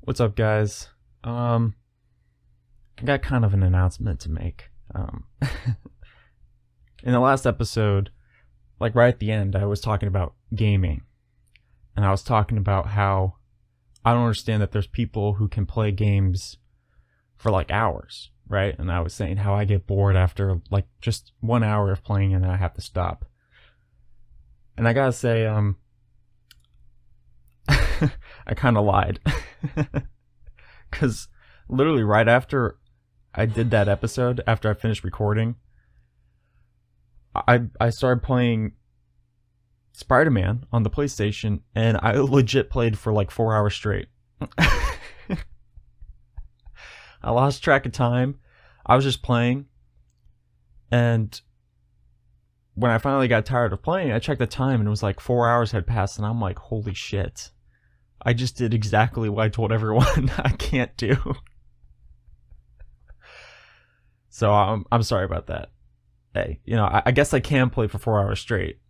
What's up, guys? I got kind of an announcement to make. In the last episode, like right at the end, I was talking about gaming. And I was talking about how I don't understand that there's people who can play games for like hours, right? And I was saying how I get bored after like just 1 hour of playing and then I have to stop. And I gotta say, I kind of lied. Because literally right after I did that episode, after I finished recording, I started playing Spider-Man on the PlayStation, and I legit played for like 4 hours straight. I lost track of time. I was just playing, and when I finally got tired of playing, I checked the time, and it was like 4 hours had passed, and I'm like, holy shit. I just did exactly what I told everyone I can't do. So I'm sorry about that. Hey, you know, I guess I can play for 4 hours straight.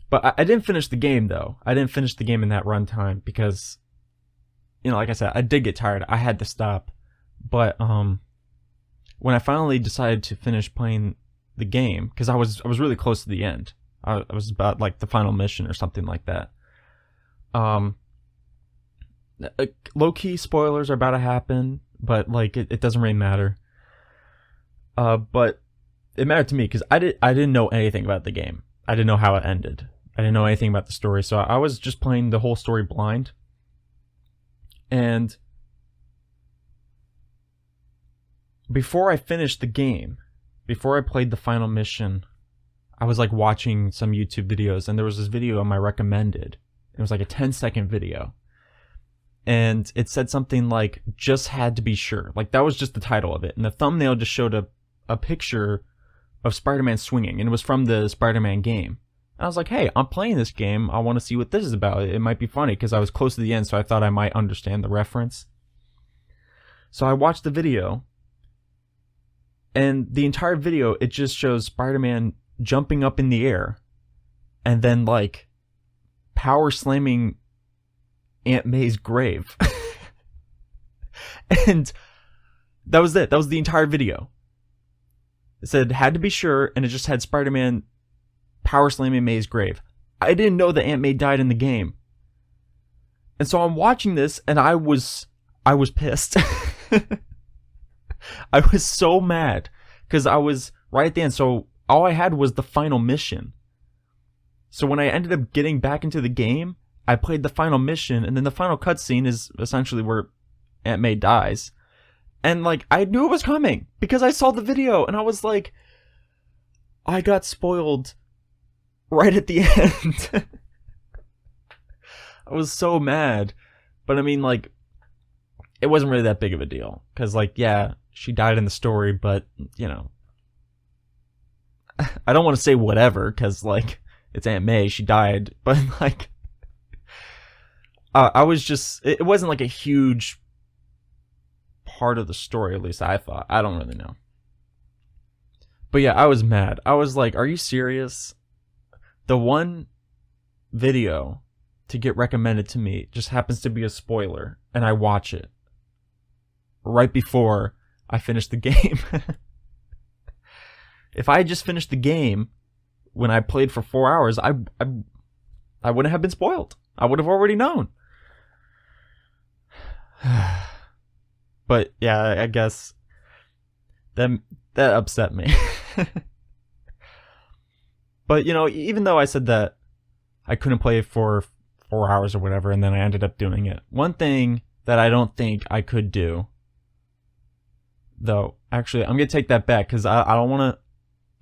But I didn't finish the game, though. I didn't finish the game in that runtime because, you know, like I said, I did get tired. I had to stop. But when I finally decided to finish playing the game, because I was really close to the end. I was about like the final mission or something like that. Low-key spoilers are about to happen, but like it doesn't really matter. But it mattered to me because I didn't know anything about the game. I didn't know how it ended. I didn't know anything about the story, so I was just playing the whole story blind. And before I finished the game, before I played the final mission, I was like watching some YouTube videos, and there was this video on my recommended. It was like a 10-second video. And it said something like, just had to be sure. Like, that was just the title of it. And the thumbnail just showed a picture of Spider-Man swinging. And it was from the Spider-Man game. And I was like, hey, I'm playing this game. I want to see what this is about. It might be funny, because I was close to the end, so I thought I might understand the reference. So I watched the video. And the entire video, it just shows Spider-Man jumping up in the air. And then, like, power slamming Aunt May's grave. And that was it. That was the entire video. It said, had to be sure, and it just had Spider-Man power slamming May's grave. I didn't know that Aunt May died in the game. And so I'm watching this, and I was pissed. I was so mad, because I was right at the end, so all I had was the final mission. So when I ended up getting back into the game, I played the final mission, and then the final cutscene is essentially where Aunt May dies. And, like, I knew it was coming, because I saw the video, and I was like, I got spoiled right at the end. I was so mad. But, I mean, like, it wasn't really that big of a deal. Because, like, yeah, she died in the story, but, you know, I don't want to say whatever, because, like, it's Aunt May, she died, but, like, I was just, it wasn't like a huge part of the story, at least I thought. I don't really know. But yeah, I was mad. I was like, are you serious? The one video to get recommended to me just happens to be a spoiler, and I watch it right before I finish the game. If I had just finished the game when I played for 4 hours, I wouldn't have been spoiled. I would have already known. But yeah, I guess that upset me. But you know, even though I said that I couldn't play for 4 hours or whatever, and then I ended up doing it, one thing that I don't think I could do, though, actually, I'm gonna take that back, because I don't want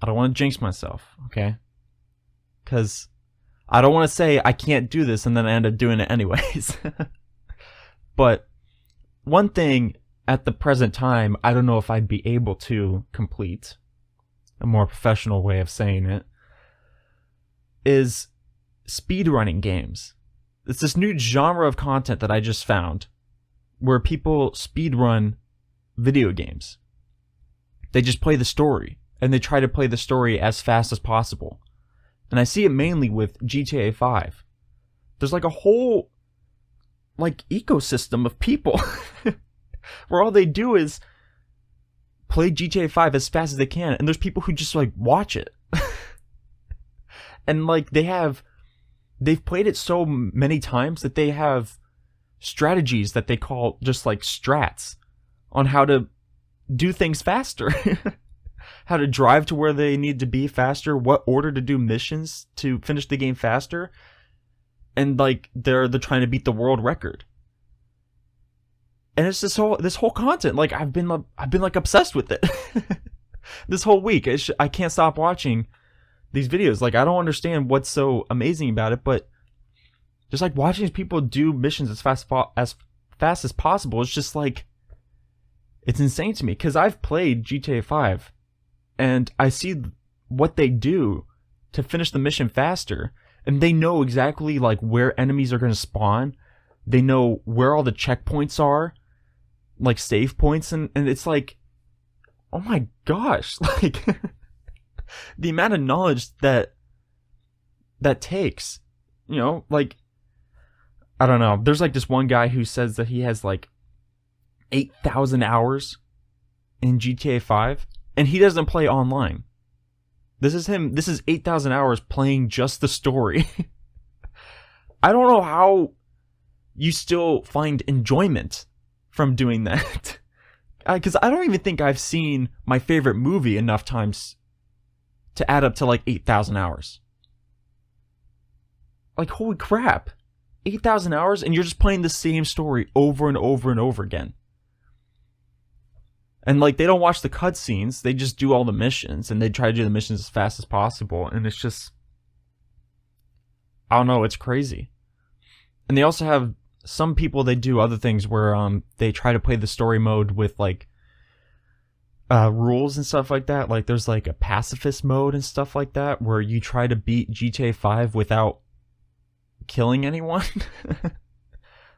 to jinx myself, okay? Because I don't want to say I can't do this and then I end up doing it anyways. But one thing at the present time, I don't know if I'd be able to complete, a more professional way of saying it, is speedrunning games. It's this new genre of content that I just found where people speedrun video games. They just play the story, and they try to play the story as fast as possible. And I see it mainly with GTA 5. there's like a whole like ecosystem of people where all they do is play GTA 5 as fast as they can, and there's people who just like watch it. And like they've played it so many times that they have strategies that they call just like strats on how to do things faster. How to drive to where they need to be faster, what order to do missions to finish the game faster. And like they're trying to beat the world record. And it's this whole content. Like I've been like obsessed with it. This whole week. I can't stop watching these videos. Like I don't understand what's so amazing about it, but just like watching these people do missions as fast as possible, it's just like, it's insane to me. Because I've played GTA 5 and I see what they do to finish the mission faster, and they know exactly like where enemies are going to spawn. They know where all the checkpoints are, like save points, and it's like, oh my gosh, like the amount of knowledge that takes, you know, like, I don't know. There's like this one guy who says that he has like 8,000 hours in GTA 5, and he doesn't play online. This is him. This is 8,000 hours playing just the story. I don't know how you still find enjoyment from doing that. Because I don't even think I've seen my favorite movie enough times to add up to like 8,000 hours. Like, holy crap. 8,000 hours and you're just playing the same story over and over and over again. And like, they don't watch the cutscenes, they just do all the missions, and they try to do the missions as fast as possible, and it's just, I don't know, it's crazy. And they also have some people, they do other things where they try to play the story mode with like rules and stuff like that. Like there's like a pacifist mode and stuff like that where you try to beat GTA 5 without killing anyone.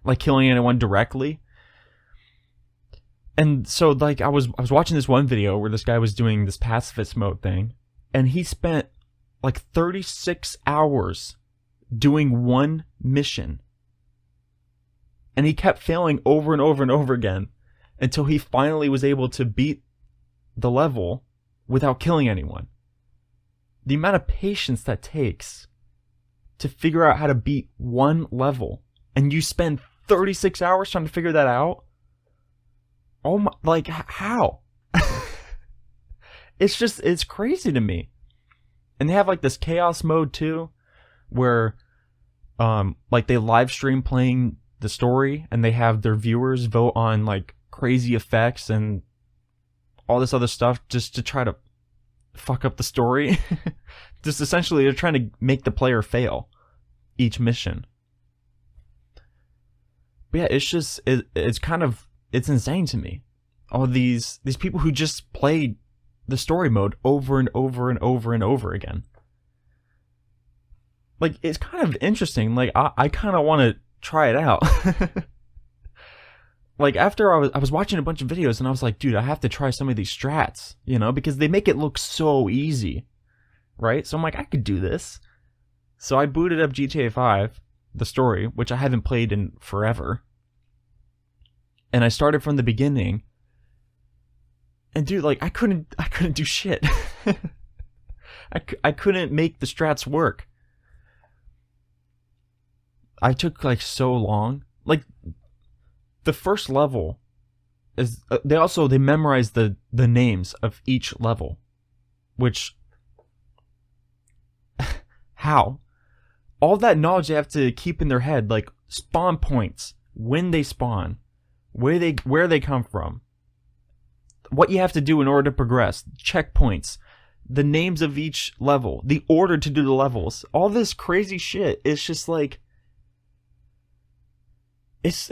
Like killing anyone directly. And so like I was watching this one video where this guy was doing this pacifist mode thing, and he spent like 36 hours doing one mission. And he kept failing over and over and over again until he finally was able to beat the level without killing anyone. The amount of patience that takes to figure out how to beat one level, and you spend 36 hours trying to figure that out? Oh my, like, how? It's crazy to me. And they have like this chaos mode too, where like they live stream playing the story, and they have their viewers vote on like crazy effects and all this other stuff just to try to fuck up the story. Just essentially they're trying to make the player fail each mission. But yeah, it's just it's insane to me. All these people who just play the story mode over and over and over and over again. Like, it's kind of interesting. Like I kind of want to try it out. Like after I was watching a bunch of videos, and I was like, dude, I have to try some of these strats, you know, because they make it look so easy, right? So I'm like, I could do this. So I booted up GTA 5, the story, which I haven't played in forever. And I started from the beginning. And dude, like I couldn't do shit. I couldn't make the strats work. I took like so long. Like the first level is they memorize the names of each level, which how? All that knowledge they have to keep in their head, like spawn points, when they spawn, where they come from, what you have to do in order to progress, checkpoints, the names of each level, the order to do the levels, all this crazy shit. It's just like, it's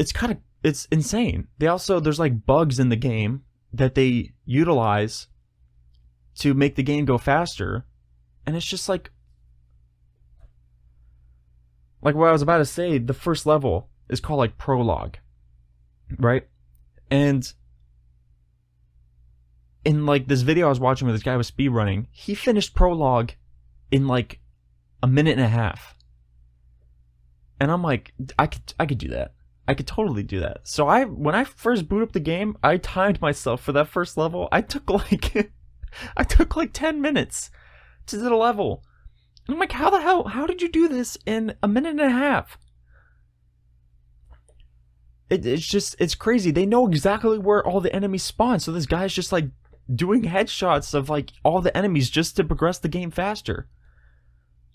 insane. There's like bugs in the game that they utilize to make the game go faster, and it's just like what I was about to say, the first level is called like prologue, right? And in like this video I was watching where this guy was speedrunning, he finished prologue in like a minute and a half. And I'm like, I could do that. I could totally do that. So when I first boot up the game, I timed myself for that first level. I took like I took like 10 minutes to do the level. And I'm like, how the hell? How did you do this in a minute and a half? It's crazy. They know exactly where all the enemies spawn. So this guy's just like doing headshots of like all the enemies just to progress the game faster.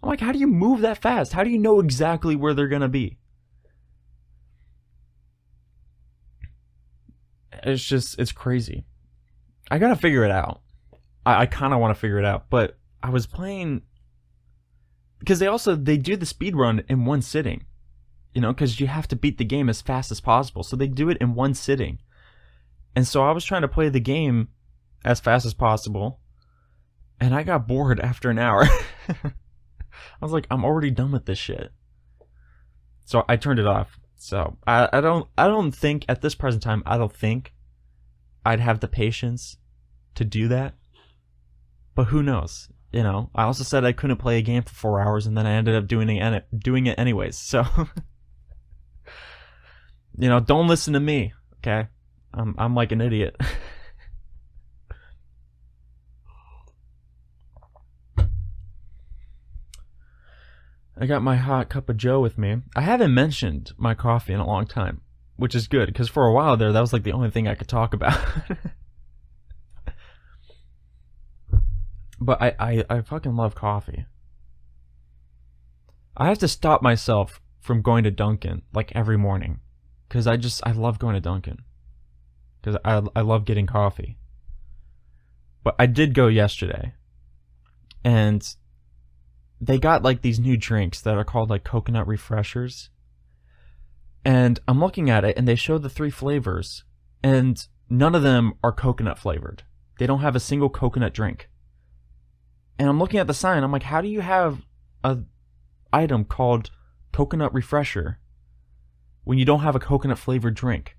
I'm like, how do you move that fast? How do you know exactly where they're gonna be? It's crazy. I gotta figure it out. I kind of want to figure it out, but I was playing because they do the speed run in one sitting, you know, because you have to beat the game as fast as possible. So they do it in one sitting, and so I was trying to play the game as fast as possible, and I got bored after an hour. I was like, I'm already done with this shit, so I turned it off. So I don't think at this present time I'd have the patience to do that. But who knows? You know, I also said I couldn't play a game for 4 hours, and then I ended up doing it anyways. So, you know, don't listen to me, okay? I'm like an idiot. I got my hot cup of joe with me. I haven't mentioned my coffee in a long time, which is good, because for a while there, that was like the only thing I could talk about. But I fucking love coffee. I have to stop myself from going to Dunkin' like every morning, because I love going to Dunkin', because I love getting coffee. But I did go yesterday, and they got like these new drinks that are called like coconut refreshers. And I'm looking at it, and they show the 3 flavors, and none of them are coconut flavored. They don't have a single coconut drink. And I'm looking at the sign, I'm like, how do you have an item called coconut refresher when you don't have a coconut flavored drink?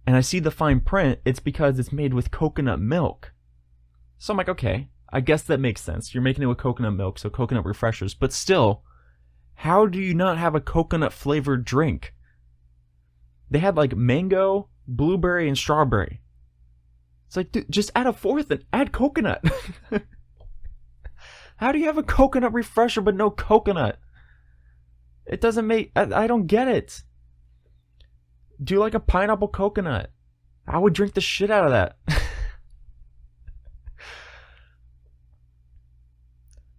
And I see the fine print, it's because it's made with coconut milk. So I'm like, okay, I guess that makes sense. You're making it with coconut milk, so coconut refreshers. But still, how do you not have a coconut flavored drink? They had like mango, blueberry, and strawberry. It's like, dude, just add a 4th and add coconut. How do you have a coconut refresher but no coconut? It doesn't make... I don't get it. Do like a pineapple coconut. I would drink the shit out of that.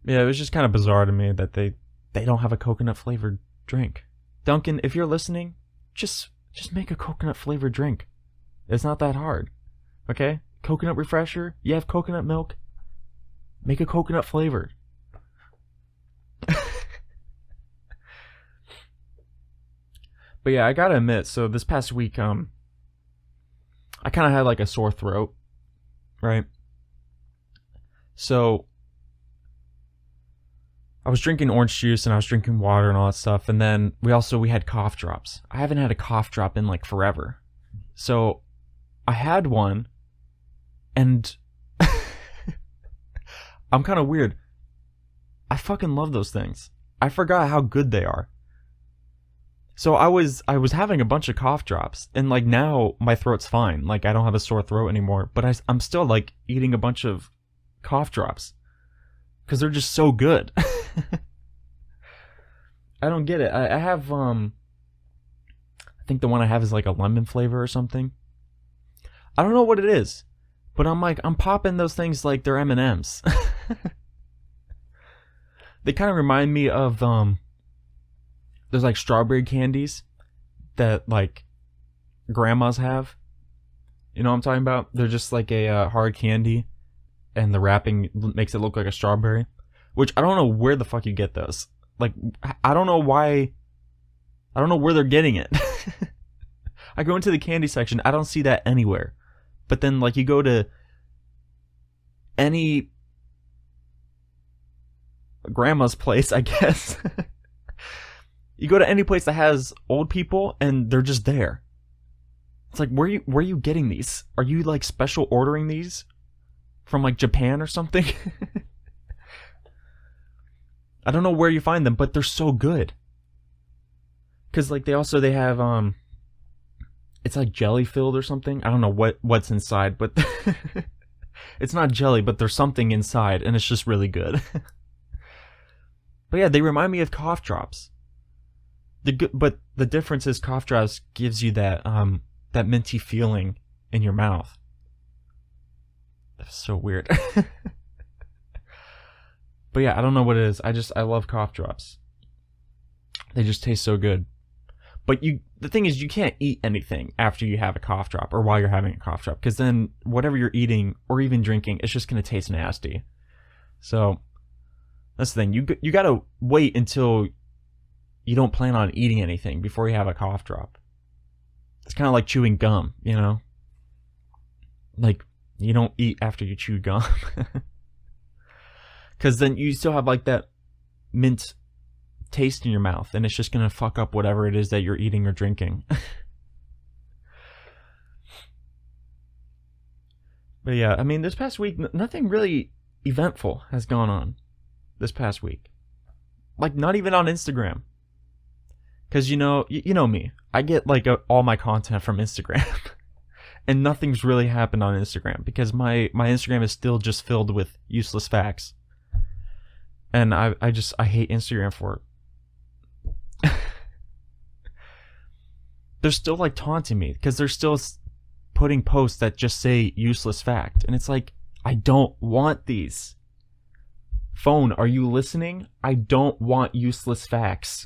Yeah, it was just kind of bizarre to me that they don't have a coconut flavored drink. Duncan, if you're listening, just make a coconut flavored drink. It's not that hard. Okay? Coconut refresher, you have coconut milk, make a coconut flavored. But yeah, I gotta admit, so this past week, I kind of had like a sore throat, right? So I was drinking orange juice and I was drinking water and all that stuff, and then we had cough drops. I haven't had a cough drop in like forever. So I had one, and I'm kind of weird. I fucking love those things. I forgot how good they are. So I was having a bunch of cough drops, and like now my throat's fine. Like I don't have a sore throat anymore, but I'm still like eating a bunch of cough drops because they're just so good. I don't get it. I have I think the one I have is like a lemon flavor or something. I don't know what it is, but I'm popping those things like they're M&Ms. They kind of remind me of there's like strawberry candies that like grandmas have. You know what I'm talking about? They're just like a hard candy, and the wrapping makes it look like a strawberry. Which I don't know where the fuck you get those. Like, I don't know why. I don't know where they're getting it. I go into the candy section, I don't see that anywhere. But then like you go to any grandma's place, I guess. You go to any place that has old people and they're just there. It's like, where are you getting these? Are you like special ordering these from like Japan or something? I don't know where you find them, but they're so good. Because like they have it's like jelly filled or something. I don't know what's inside, but it's not jelly, but there's something inside, and it's just really good. But yeah, they remind me of cough drops. But the difference is cough drops gives you that that minty feeling in your mouth. That's so weird. But yeah, I don't know what it is. I love cough drops. They just taste so good. But the thing is, you can't eat anything after you have a cough drop or while you're having a cough drop, because then whatever you're eating or even drinking, it's just gonna taste nasty. So that's the thing. You gotta wait until you don't plan on eating anything before you have a cough drop. It's kind of like chewing gum, you know? Like, you don't eat after you chew gum. Because then you still have like that mint taste in your mouth, and it's just gonna fuck up whatever it is that you're eating or drinking. But yeah, I mean, this past week, nothing really eventful has gone on this past week. Like, not even on Instagram. Because you know me, I get like all my content from Instagram. And nothing's really happened on Instagram because my Instagram is still just filled with useless facts. And I hate Instagram for it. They're still like taunting me because they're still putting posts that just say useless fact. And it's like, I don't want these. Phone, are you listening? I don't want useless facts.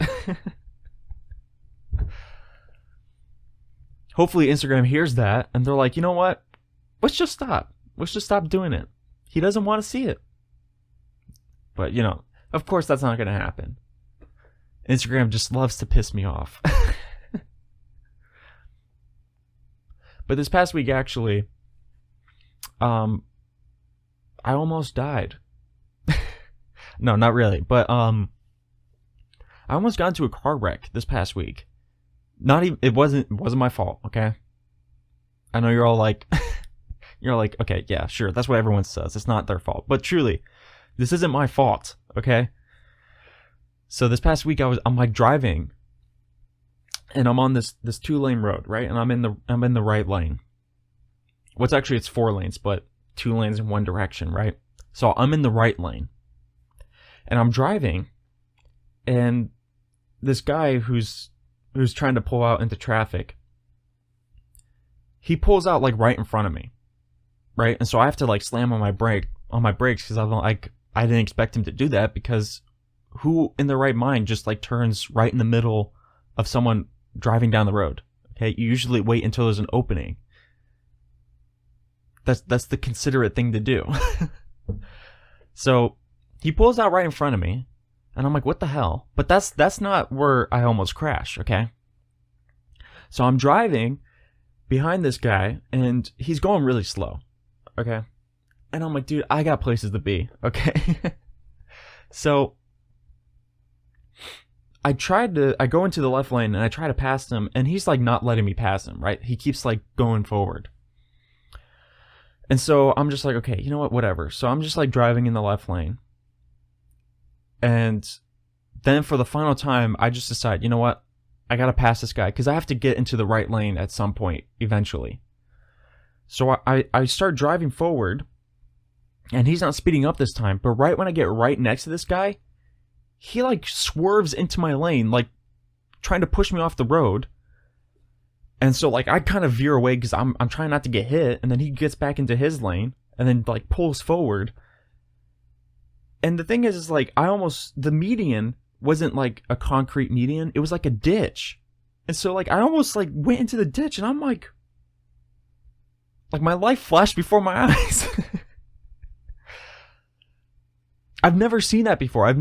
Hopefully Instagram hears that and they're like, you know what? Let's just stop. Let's just stop doing it. He doesn't want to see it. But, you know, of course that's not going to happen. Instagram just loves to piss me off. But this past week, actually, I almost died. No, not really. But I almost got into a car wreck this past week. Not even it wasn't my fault, okay? I know you're all like okay, yeah, sure, that's what everyone says. It's not their fault. But truly, this isn't my fault, okay? So this past week I'm like driving and I'm on this 2-lane road, right? And I'm in the right lane. What's actually it's 4 lanes, but 2 lanes in one direction, right? So I'm in the right lane. And I'm driving and this guy who's trying to pull out into traffic, he pulls out like right in front of me, right? And so I have to like slam on my brakes because I didn't expect him to do that, because who in their right mind just like turns right in the middle of someone driving down the road? Okay, you usually wait until there's an opening. That's the considerate thing to do. So he pulls out right in front of me. And I'm like, what the hell? But that's not where I almost crashed, okay? So I'm driving behind this guy, and he's going really slow, okay? And I'm like, dude, I got places to be, okay? So I go into the left lane, and I try to pass him, and he's like not letting me pass him, right? He keeps like going forward. And so I'm just like, okay, you know what, whatever. So I'm just like driving in the left lane. And then for the final time, I just decide, you know what? I gotta pass this guy because I have to get into the right lane at some point eventually. So I start driving forward, and he's not speeding up this time. But right when I get right next to this guy, he like swerves into my lane, like trying to push me off the road. And so like I kind of veer away because I'm trying not to get hit, and then he gets back into his lane and then like pulls forward. And the thing is like, the median wasn't like a concrete median. It was like a ditch. And so like, I almost like went into the ditch, and I'm like my life flashed before my eyes. I've never seen that before. It's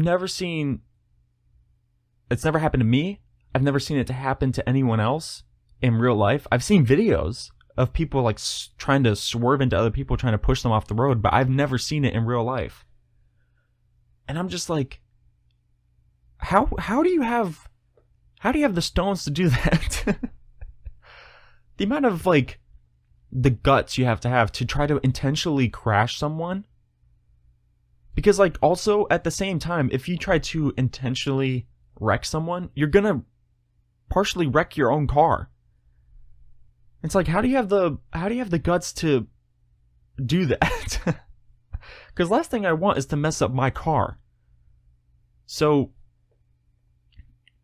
never happened to me. I've never seen it to happen to anyone else in real life. I've seen videos of people like trying to swerve into other people, trying to push them off the road, but I've never seen it in real life. And I'm just like, how do you have the stones to do that? The amount of like the guts you have to try to intentionally crash someone. Because like also at the same time, if you try to intentionally wreck someone, you're gonna partially wreck your own car. It's like, how do you have the guts to do that? Because last thing I want is to mess up my car. So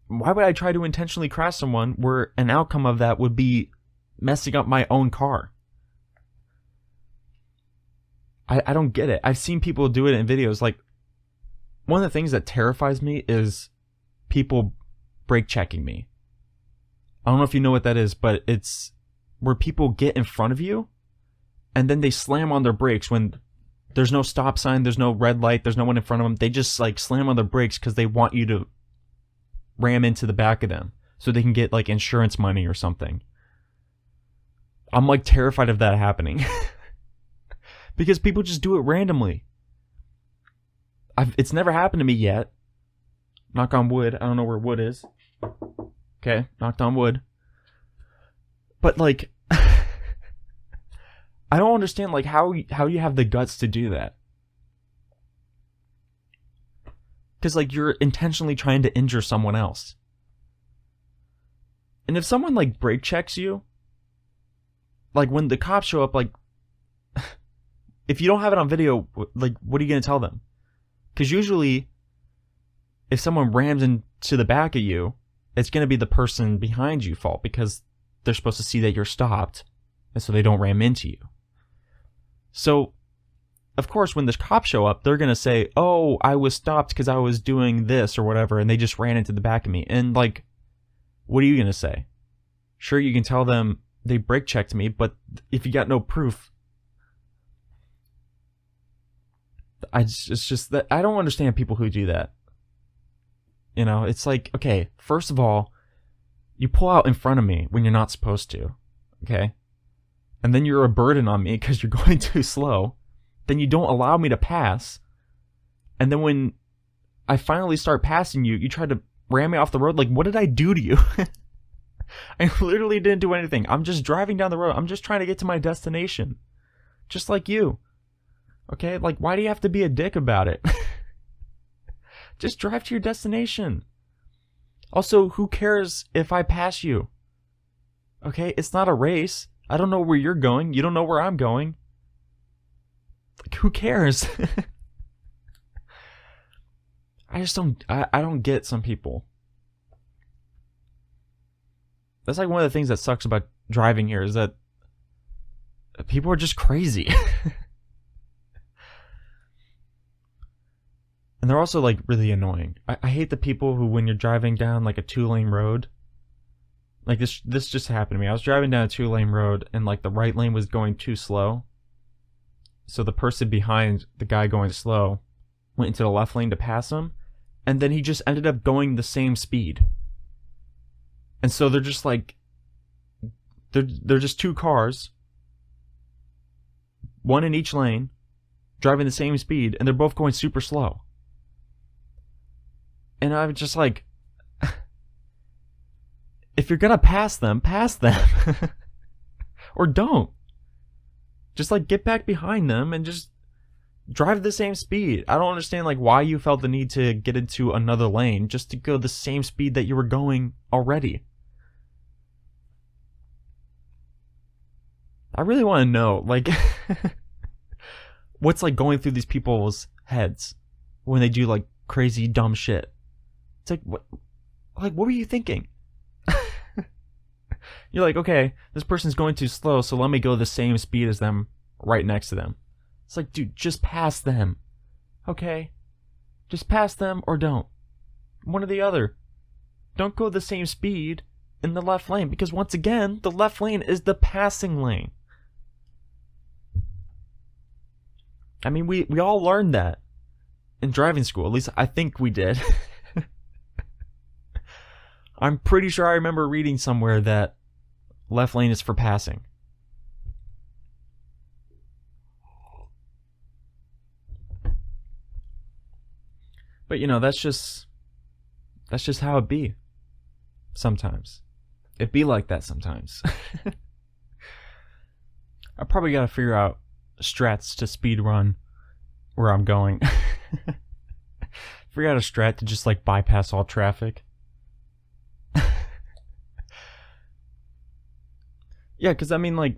why would I try to intentionally crash someone where an outcome of that would be messing up my own car? I don't get it. I've seen people do it in videos. Like, one of the things that terrifies me is people brake checking me. I don't know if you know what that is, but it's where people get in front of you and then they slam on their brakes when there's no stop sign, there's no red light, there's no one in front of them. They just like slam on their brakes because they want you to ram into the back of them so they can get like insurance money or something. I'm like terrified of that happening. Because people just do it randomly. It's never happened to me yet. Knock on wood. I don't know where wood is. Okay, knocked on wood. But like, I don't understand like how you have the guts to do that. Because like you're intentionally trying to injure someone else. And if someone like brake checks you, like when the cops show up, like, if you don't have it on video, like, what are you going to tell them? Because usually, if someone rams into the back of you, it's going to be the person behind you fault because they're supposed to see that you're stopped, and so they don't ram into you. So, of course, when the cops show up, they're going to say, oh, I was stopped because I was doing this or whatever, and they just ran into the back of me. And, like, what are you going to say? Sure, you can tell them they brake checked me, but if you got no proof, it's just that I don't understand people who do that. You know, it's like, okay, first of all, you pull out in front of me when you're not supposed to, okay? And then you're a burden on me because you're going too slow. Then you don't allow me to pass. And then when I finally start passing you, you try to ram me off the road. Like, what did I do to you? I literally didn't do anything. I'm just driving down the road. I'm just trying to get to my destination. Just like you. Okay, like, why do you have to be a dick about it? Just drive to your destination. Also, who cares if I pass you? Okay, it's not a race. I don't know where you're going. You don't know where I'm going. Like, who cares? I just don't, I don't get some people. That's like one of the things that sucks about driving here is that people are just crazy. And they're also, like, really annoying. I hate the people who, when you're driving down, like, a 2-lane road, like, this just happened to me. I was driving down a 2-lane road, and, like, the right lane was going too slow. So the person behind the guy going slow went into the left lane to pass him, and then he just ended up going the same speed. And so they're just, like, they're just two cars, one in each lane, driving the same speed, and they're both going super slow. And I'm just like, if you're gonna pass them, pass them. Or don't. Just like get back behind them and just drive the same speed. I don't understand like why you felt the need to get into another lane just to go the same speed that you were going already. I really want to know, like, what's like going through these people's heads when they do like crazy dumb shit. It's like what were you thinking? You're like, okay, this person's going too slow, so let me go the same speed as them right next to them. It's like, dude, just pass them. Okay? Just pass them or don't. One or the other. Don't go the same speed in the left lane, because once again, the left lane is the passing lane. I mean, we all learned that in driving school. At least I think we did. I'm pretty sure I remember reading somewhere that left lane is for passing. But you know, that's just how it be. Sometimes. It be like that sometimes. I probably gotta figure out strats to speed run where I'm going. Figure out a strat to just like bypass all traffic. Yeah, because I mean, like,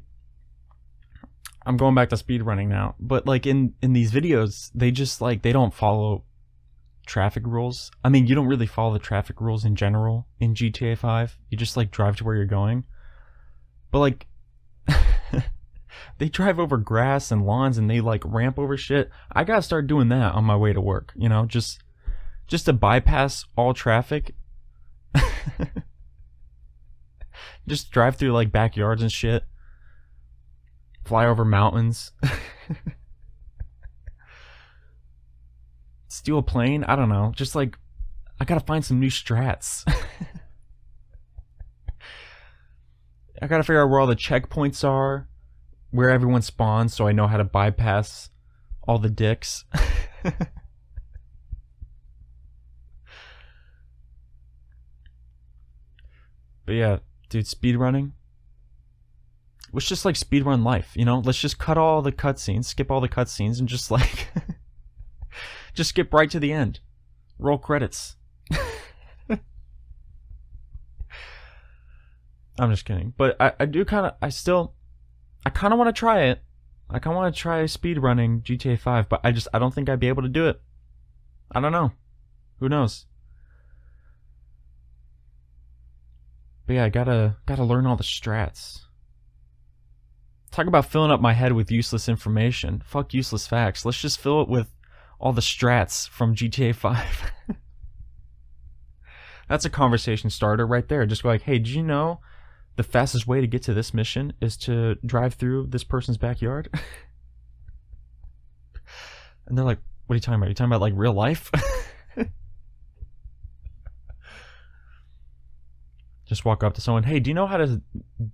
I'm going back to speedrunning now, but like in these videos, they just like they don't follow traffic rules. I mean, you don't really follow the traffic rules in general in GTA 5. You just like drive to where you're going. But like they drive over grass and lawns and they like ramp over shit. I gotta start doing that on my way to work, you know, just to bypass all traffic. Just drive through like backyards and shit. Fly over mountains. Steal a plane? I don't know. Just like, I gotta find some new strats. I gotta figure out where all the checkpoints are, where everyone spawns, so I know how to bypass all the dicks. But yeah, dude, speedrunning. Let's just like speedrun life, you know? Let's just cut all the cutscenes, skip all the cutscenes, and just like just skip right to the end. Roll credits. I'm just kidding. But I do kind of, I kind of want to try it. I kind of want to try speedrunning GTA 5, but I don't think I'd be able to do it. I don't know. Who knows? But yeah, I gotta learn all the strats. Talk about filling up my head with useless information. Fuck useless facts. Let's just fill it with all the strats from GTA 5. That's a conversation starter right there. Just go like, hey, did you know the fastest way to get to this mission is to drive through this person's backyard? And they're like, what are you talking about? Are you talking about like real life? Just walk up to someone, hey, do you know how to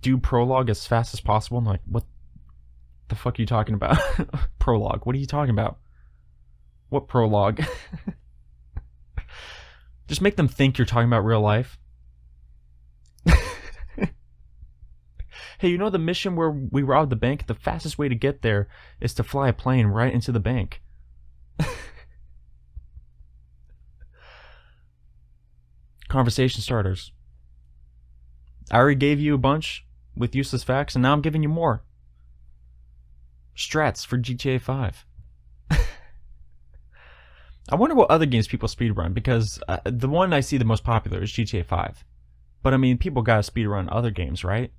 do prologue as fast as possible? And like, what the fuck are you talking about? Prologue, what are you talking about? What prologue? Just make them think you're talking about real life. Hey, you know the mission where we robbed the bank? The fastest way to get there is to fly a plane right into the bank. Conversation starters. I already gave you a bunch with useless facts, and now I'm giving you more. Strats for GTA 5. I wonder what other games people speedrun, because the one I see the most popular is GTA 5. But I mean, people gotta speedrun other games, right?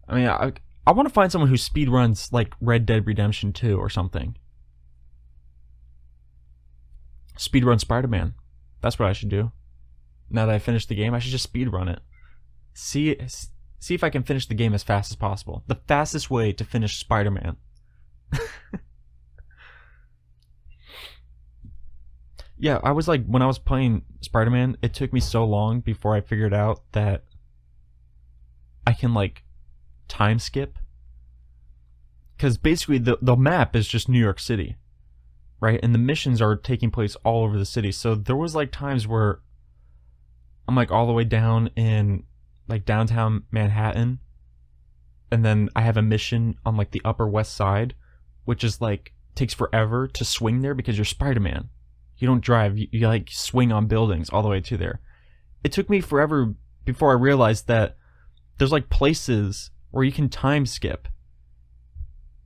I mean, I want to find someone who speedruns like Red Dead Redemption 2 or something. Speedrun Spider-Man. That's what I should do. Now that I finished the game, I should just speedrun it. See if I can finish the game as fast as possible. The fastest way to finish Spider-Man. Yeah, I was like, when I was playing Spider-Man, it took me so long before I figured out that I can like time skip. Because basically the map is just New York City, right? And the missions are taking place all over the city. So there was like times where I'm like all the way down in like downtown Manhattan, and then I have a mission on like the Upper West Side, which is like takes forever to swing there because you're Spider-Man. You don't drive, you like swing on buildings all the way to there. It took me forever before I realized that there's like places where you can time skip,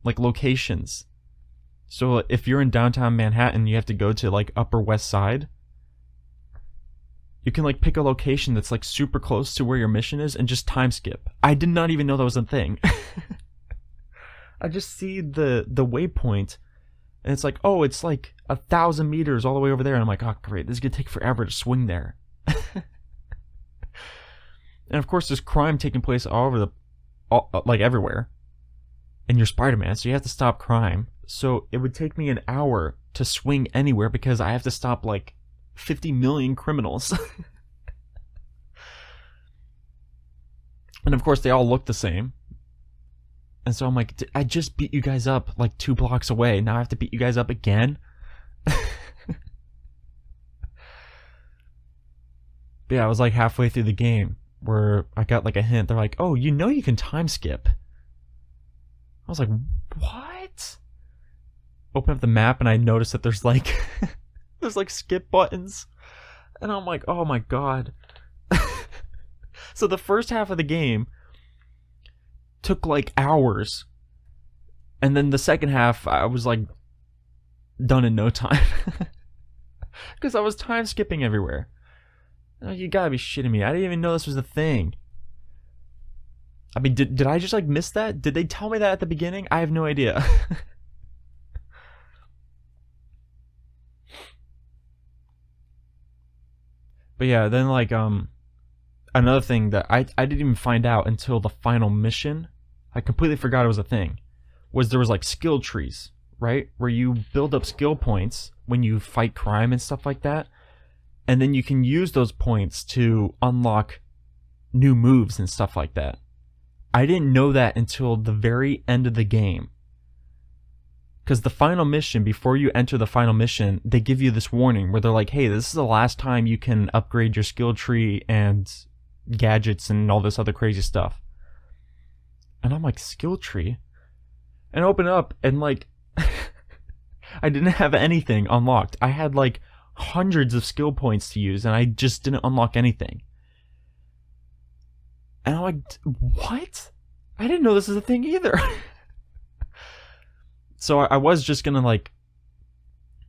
like locations. So if you're in downtown Manhattan, you have to go to like Upper West Side. You can like pick a location that's like super close to where your mission is and just time skip. I did not even know that was a thing. I just see the waypoint and it's like, oh, it's like 1,000 meters all the way over there. And I'm like, oh, great. This is going to take forever to swing there. And of course, there's crime taking place all over like everywhere. And you're Spider-Man, so you have to stop crime. So it would take me an hour to swing anywhere because I have to stop like 50 million criminals. And of course they all look the same. And so I'm like, I just beat you guys up like 2 blocks away. Now I have to beat you guys up again. But yeah, I was like halfway through the game where I got like a hint. They're like, oh, you know you can time skip. I was like, what? Open up the map and I noticed that there's like there's like skip buttons. And I'm like, oh my god. So the first half of the game, took like hours. And then the second half, I was like done in no time. Because I was time skipping everywhere. Oh, you gotta be shitting me. I didn't even know this was a thing. I mean, did I just like miss that? Did they tell me that at the beginning? I have no idea. But yeah, then like another thing that I didn't even find out until the final mission. I completely forgot it was a thing. Was there was like skill trees, right? Where you build up skill points when you fight crime and stuff like that. And then you can use those points to unlock new moves and stuff like that. I didn't know that until the very end of the game. Because the final mission, before you enter the final mission, they give you this warning where they're like, hey, this is the last time you can upgrade your skill tree and gadgets and all this other crazy stuff. And I'm like, skill tree? And I open up and like, I didn't have anything unlocked. I had like hundreds of skill points to use and I just didn't unlock anything. And I'm like, what? I didn't know this is a thing either. So I was just gonna like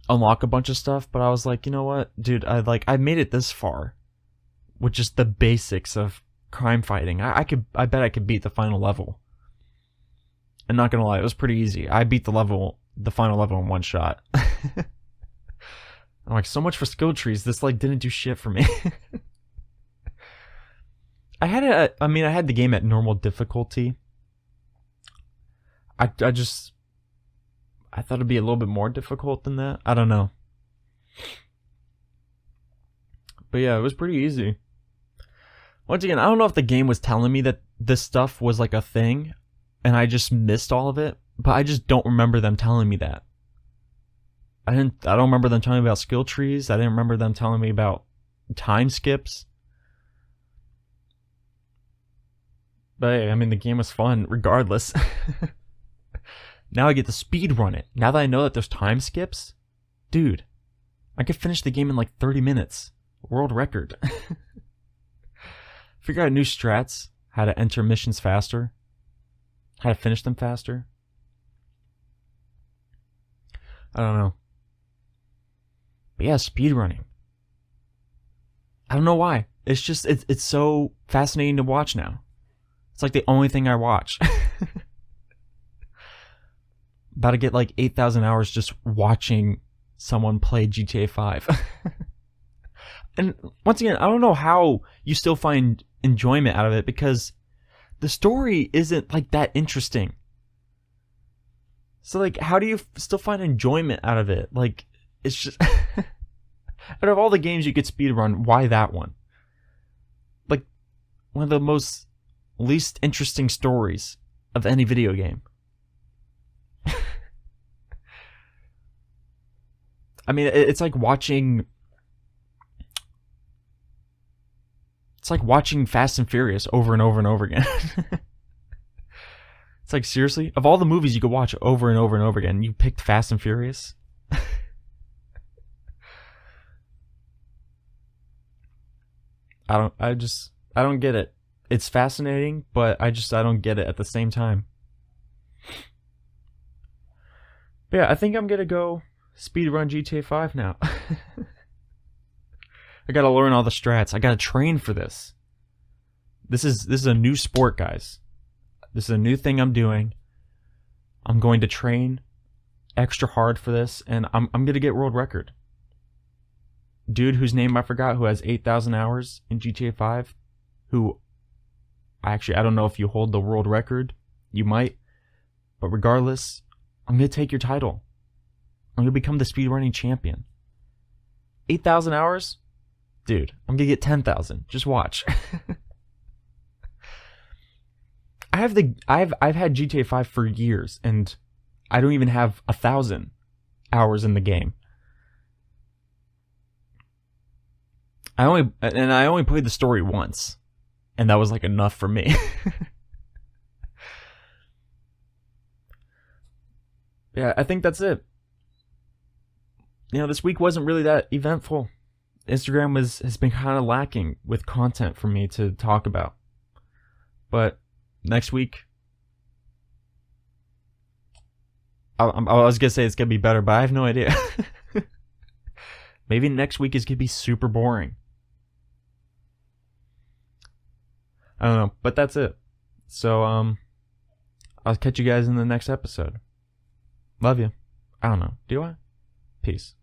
unlock a bunch of stuff, but I was like, you know what, dude, I made it this far with just the basics of crime fighting. I bet I could beat the final level. And not gonna lie, it was pretty easy. I beat the final level in one shot. I'm like, so much for skill trees. This like didn't do shit for me. I had the game at normal difficulty. I thought it'd be a little bit more difficult than that. I don't know. But yeah, it was pretty easy. Once again, I don't know if the game was telling me that this stuff was like a thing and I just missed all of it, but I just don't remember them telling me that. I don't remember them telling me about skill trees. I didn't remember them telling me about time skips. But hey, I mean, the game was fun regardless. Now I get to speedrun it. Now that I know that there's time skips, dude, I could finish the game in like 30 minutes. World record. Figure out new strats, how to enter missions faster, how to finish them faster. I don't know. But yeah, speedrunning. I don't know why. It's just, it's so fascinating to watch now. It's like the only thing I watch. About to get like 8,000 hours just watching someone play GTA 5. And once again, I don't know how you still find enjoyment out of it because the story isn't like that interesting. So like, how do you still find enjoyment out of it? Like, it's just out of all the games you could speedrun, why that one? Like, one of the most least interesting stories of any video game. I mean, it's like watching Fast and Furious over and over and over again. It's like, seriously? Of all the movies you could watch over and over and over again, you picked Fast and Furious? I don't get it. It's fascinating, but I don't get it at the same time. But yeah, I think I'm gonna go speedrun GTA 5 now. I gotta learn all the strats. I gotta train for this. This is a new sport, guys. This is a new thing I'm doing. I'm going to train extra hard for this, and I'm gonna get world record. Dude whose name I forgot, who has 8,000 hours in GTA 5, who I don't know if you hold the world record. You might. But regardless, I'm gonna take your title. I'm gonna become the speedrunning champion. 8,000 hours? Dude, I'm gonna get 10,000. Just watch. I've had GTA 5 for years, and I don't even have 1,000 hours in the game. I only played the story once, and that was like enough for me. Yeah, I think that's it. You know, this week wasn't really that eventful. Instagram has been kind of lacking with content for me to talk about. But next week, I was gonna say it's gonna be better, but I have no idea. Maybe next week is gonna be super boring. I don't know, but that's it. So I'll catch you guys in the next episode. Love you. I don't know. Do I? Peace.